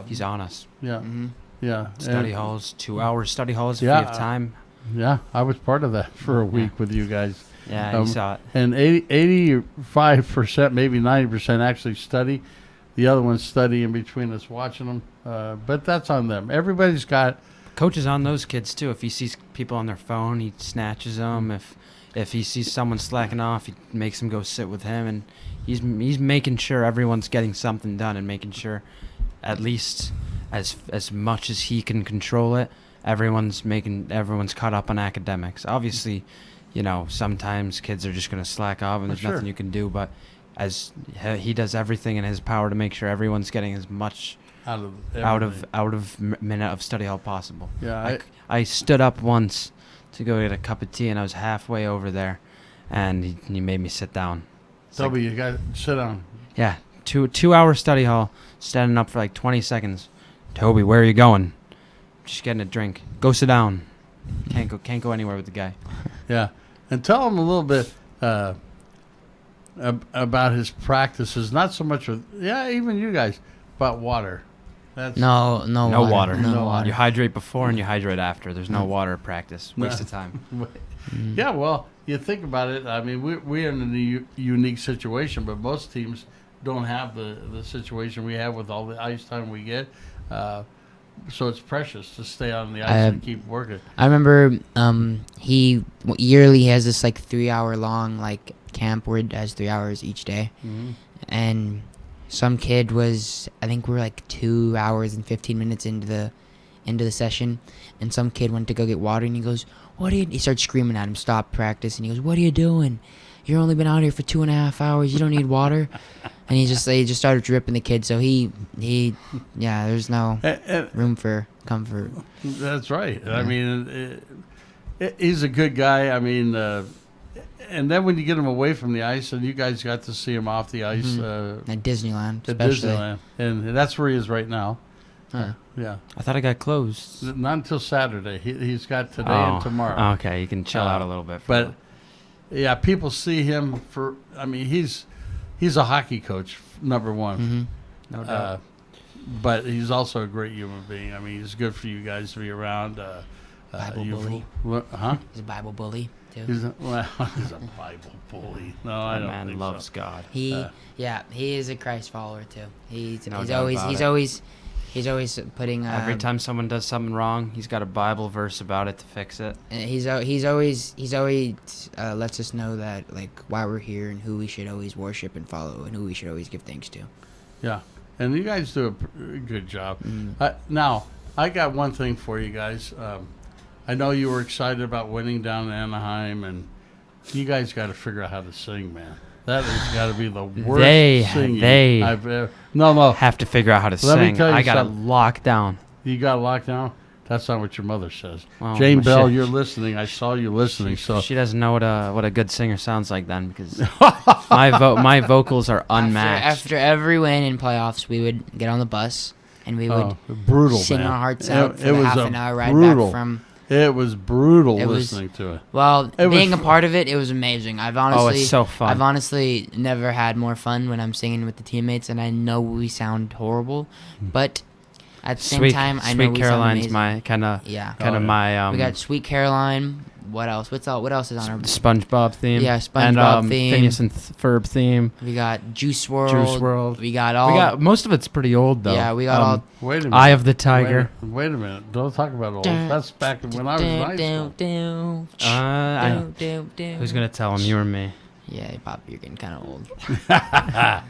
He's on us. Yeah. Mm-hmm. Yeah. Study And- halls, 2 hours study halls if Yeah, you have time. Yeah, I was part of that for a week with you guys. Yeah, you saw it. And 85%, maybe 90% actually study. The other ones study in between us watching them. But that's on them. Everybody's got... Coach is on those kids too. If he sees people on their phone, he snatches them. If he sees someone slacking off, he makes them go sit with him, and he's making sure everyone's getting something done and making sure, at least as much as he can control it, everyone's caught up on academics. Obviously, sometimes kids are just going to slack off and there's nothing you can do. But as he does everything in his power to make sure everyone's getting as much out of minute of study hall possible. Yeah, I stood up once to go get a cup of tea, and I was halfway over there, and he made me sit down. Toby, you got to sit down. Yeah, 2 hour study hall, standing up for like 20 seconds. Toby, where are you going? Just getting a drink. Go sit down. Can't go anywhere with the guy. Yeah, and tell him a little bit about his practices. Not so much with even you guys about water. That's No water. No water. You hydrate before and you hydrate after. There's no water practice. Waste of time. Yeah, well, you think about it. I mean, we're in a unique situation, but most teams don't have the situation we have with all the ice time we get. So it's precious to stay on the ice and keep working. I remember he yearly has this like 3 hour long like camp where it has 3 hours each day, and some kid was, I think we're like 2 hours and 15 minutes into the session, and some kid went to go get water, and he goes, he starts screaming at him, stop practice, and he goes, what are you doing? You've only been out here for 2.5 hours. You don't need water. And he just started dripping the kid. So there's no room for comfort. That's right. Yeah. I mean, he's a good guy. I mean, and then when you get him away from the ice, and you guys got to see him off the ice. At Disneyland, at especially. Disneyland. And that's where he is right now. Huh. Yeah. I thought I got closed. Not until Saturday. He's got today and tomorrow. Okay, you can chill out a little bit. But, yeah, people see him for, I mean, he's a hockey coach, number one. No doubt. But he's also a great human being. I mean, it's good for you guys to be around. Bible bully. Huh? He's a Bible bully, too. He's a Bible bully. No, I don't man think loves so. God. He is a Christ follower, too. He's No doubt about always putting. Every time someone does something wrong, he's got a Bible verse about it to fix it. He's always lets us know that like why we're here and who we should always worship and follow and who we should always give thanks to. Yeah, and you guys do a good job. Now, I got one thing for you guys. I know you were excited about winning down in Anaheim, and you guys got to figure out how to sing, man. That has got to be the worst singing I've ever. No. Have to figure out how to Let me sing. tell you I got it something. locked down. You got locked down? That's not what your mother says. Well, Jane well, Bell, shit. you're listening. I saw you listening. So She doesn't know what a good singer sounds like then, because my vocals are unmatched. After every win in playoffs, we would get on the bus and we would brutal, sing man. our hearts out for It the was half a an hour ride brutal. back from. It was brutal It was- listening to it. Well, It was being a fu- part of it, it was amazing. I've honestly, it's so fun. I've honestly never had more fun when I'm singing with the teammates, and I know we sound horrible, but at the same time, I know Sweet we Caroline's sound amazing. my kind of Oh, my we got Sweet Caroline. What else? What else is on our? SpongeBob theme. Yeah, SpongeBob and, theme. Phineas and Ferb theme. We got Juice WRLD. Juice WRLD. We got all. Most of it's pretty old though. Yeah, we got all. Wait a minute. Eye of the Tiger. Wait a minute. Don't talk about old. That's back when I was in high school. Who's gonna tell him? You or me? Yeah, Pop, you're getting kind of old. Yeah,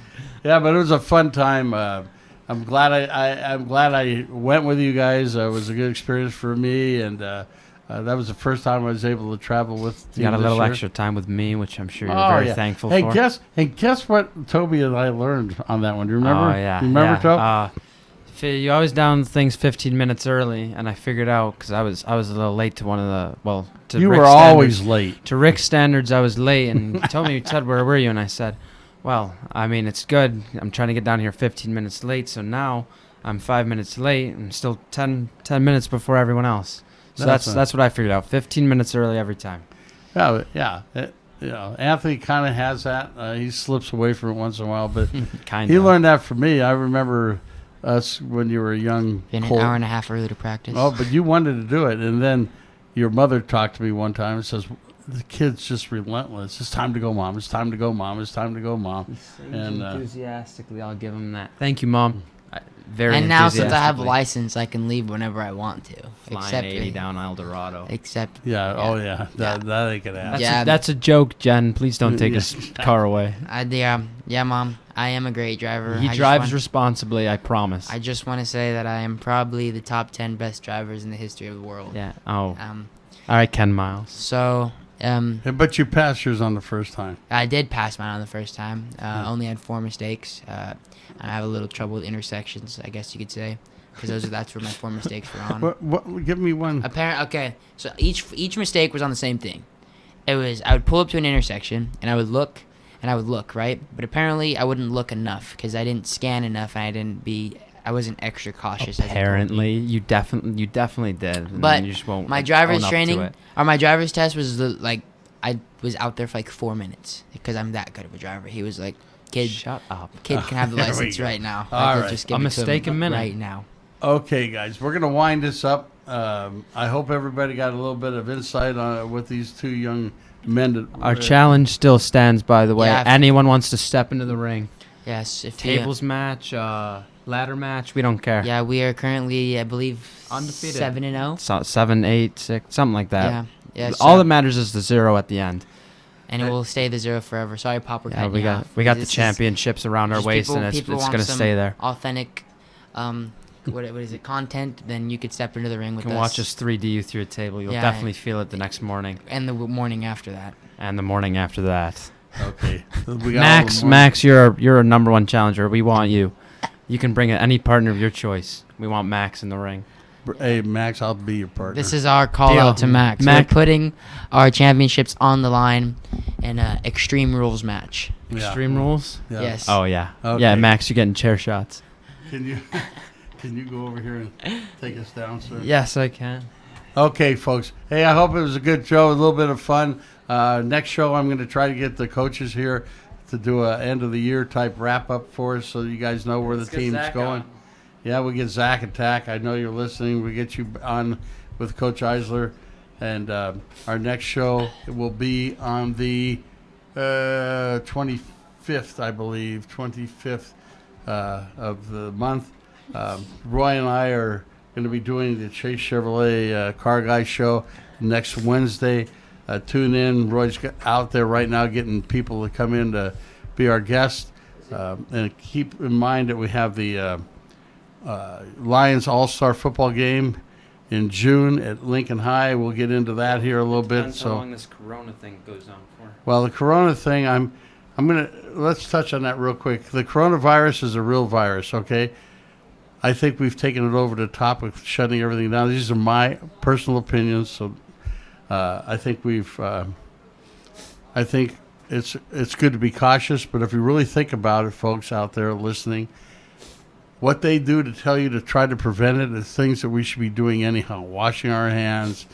but it was a fun time. I'm glad I went with you guys. It was a good experience for me, and that was the first time I was able to travel with the You team got a this little year. extra time with me, which I'm sure you're very thankful Hey, for. guess what Toby and I learned on that one? Do you remember? Oh yeah. You remember, yeah. Toby? You always down things 15 minutes early, and I figured out because I was a little late to one of the to You Rick's were always standards. late. To Rick's standards, I was late, and he said, "Where were you?" And I said, "Well, I mean, it's good. I'm trying to get down here 15 minutes late, so now I'm 5 minutes late. I'm still 10 minutes before everyone else. So that's what I figured out. 15 minutes early every time." Yeah. Anthony kind of has that. He slips away from it once in a while, but Kind he of. learned that from me. I remember us when you were a young Been an Colt. hour and a half early to practice. Oh, but you wanted to do it, and then your mother talked to me one time and says, "The kid's just relentless. It's time to go, Mom. It's time to go, Mom. It's time to go, Mom." And Enthusiastically, I'll give him that. Thank you, Mom. Very and now since I have a enthusiastically. license, I can leave whenever I want to. Flying 80 down Alvarado. Except yeah, oh yeah, that ain't gonna happen. Yeah. That's a joke, Jen. Please don't take his car away. yeah, Mom. I am a great driver. He drives responsibly, I promise. I just want to say that I am probably the top 10 best drivers in the history of the world. Yeah. Oh. Um. All right, Ken Miles. So. But you passed yours on the first time. I did pass mine on the first time. Only had 4 mistakes. I have a little trouble with intersections, I guess you could say, because that's where my 4 mistakes were on. What? Give me one. Okay, so each mistake was on the same thing. It was I would pull up to an intersection and I would look and I would look, right? But apparently I wouldn't look enough because I didn't scan enough, and I wasn't extra cautious. Apparently, you definitely did. And But you just won't my own driver's up to training it. or my driver's test was I was out there for like 4 minutes because I'm that good of a driver. He was like, "Kid, Shut up. kid can have the There we license go. right now." All I could right. just give A it to him mistaken minute. right now. Okay, guys, we're going to wind this up. I hope everybody got a little bit of insight on with these two young men. Our challenge still stands, by the way. Yeah, if- Anyone wants to step into the ring. Yes, if Tables match, ladder match, we don't care. Yeah, we are currently, I believe, Undefeated. 7-0. So 7, 8, 6, something like that. Yeah, yeah. All so- that matters is the 0 at the end. and it will stay the 0 forever. Sorry, Pop, we're Yeah, cutting we you got off. we got the This is championships around our just waist, people- and it's people it's want gonna some stay there. Authentic, what is it? Content. Then you could step into the ring You with can us. watch us 3D you through a table. You'll Yeah, definitely feel it the next morning and the morning after that. and the morning after that. Okay. We got Max, all the Max, you're a #1 challenger. We want you. You can bring any partner of your choice. We want Max in the ring. Hey, Max, I'll be your partner. This is our call Deal. out to Max. Mac- We're putting our championships on the line in an Extreme Rules match. Yeah. Extreme Rules? Yeah. Yes. Oh, yeah. Okay. Yeah, Max, you're getting chair shots. Can you go over here and take us down, sir? Yes, I can. Okay, folks. Hey, I hope it was a good show, a little bit of fun. Next show, I'm going to try to get the coaches here to do a end of the year type wrap up for us, so you guys know where the team's going. Yeah, we get Zach Attack. I know you're listening. We get you on with Coach Eisler, and our next show will be on the 25th, I believe, 25th of the month. Roy and I are going to be doing the Chase Chevrolet Car Guy show next Wednesday. Tune in. Roy's out there right now getting people to come in to be our guest. And keep in mind that we have the Lions All-Star football game in June at Lincoln High. We'll get into that here a little bit. Depends how So, long this Corona thing goes on for. well, the Corona thing, let's touch on that real quick. The coronavirus is a real virus, okay? I think we've taken it over the top of shutting everything down. These are my personal opinions, so I think I think it's good to be cautious, but if you really think about it, folks out there listening, what they do to tell you to try to prevent it is things that we should be doing anyhow. Washing our hands,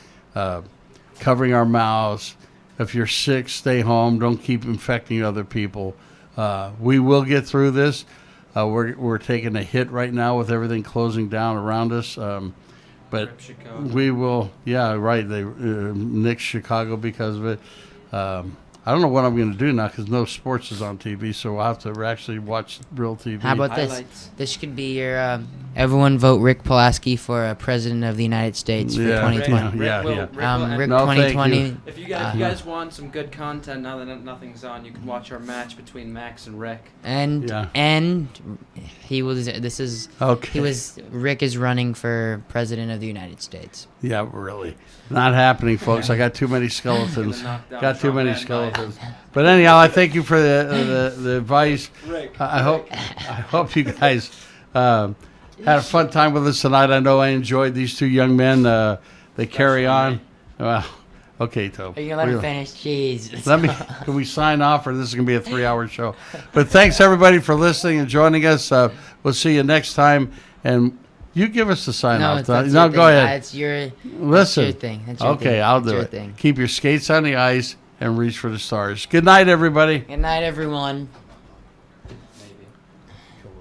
covering our mouths. If you're sick, stay home. Don't keep infecting other people. We will get through this. We're taking a hit right now with everything closing down around us. But we will, yeah, right. They nixed Chicago because of it. I don't know what I'm going to do now because no sports is on TV, so I'll have to actually watch real TV. How about this? Highlights. This could be your everyone vote Rick Pelascki for President of the United States for Yeah. 2020. Yeah. Rick No, thank 2020. you. If you guys want some good content now that nothing's on, you can watch our match between Max and Rick. And Yeah. and he was. This is. Okay. He was. Rick is running for President of the United States. Yeah, really. Not happening, folks. I got too many skeletons. Gonna knock down Got too Trump many and Biden. skeletons. But anyhow, I thank you for the advice. Rick. I hope you guys had a fun time with us tonight. I know I enjoyed these two young men. They carry on. Well, okay, Tob. Are you gonna let him finish? Jeez. Can we sign off, or this is going to be a 3-hour show? But thanks, everybody, for listening and joining us. We'll see you next time. And you give us the sign No, off. that's No, your go thing. ahead. It's your. Listen. That's your thing. That's your Okay, thing. I'll That's do your it. Thing. Keep your skates on the ice and reach for the stars. Good night, everybody. Good night, everyone.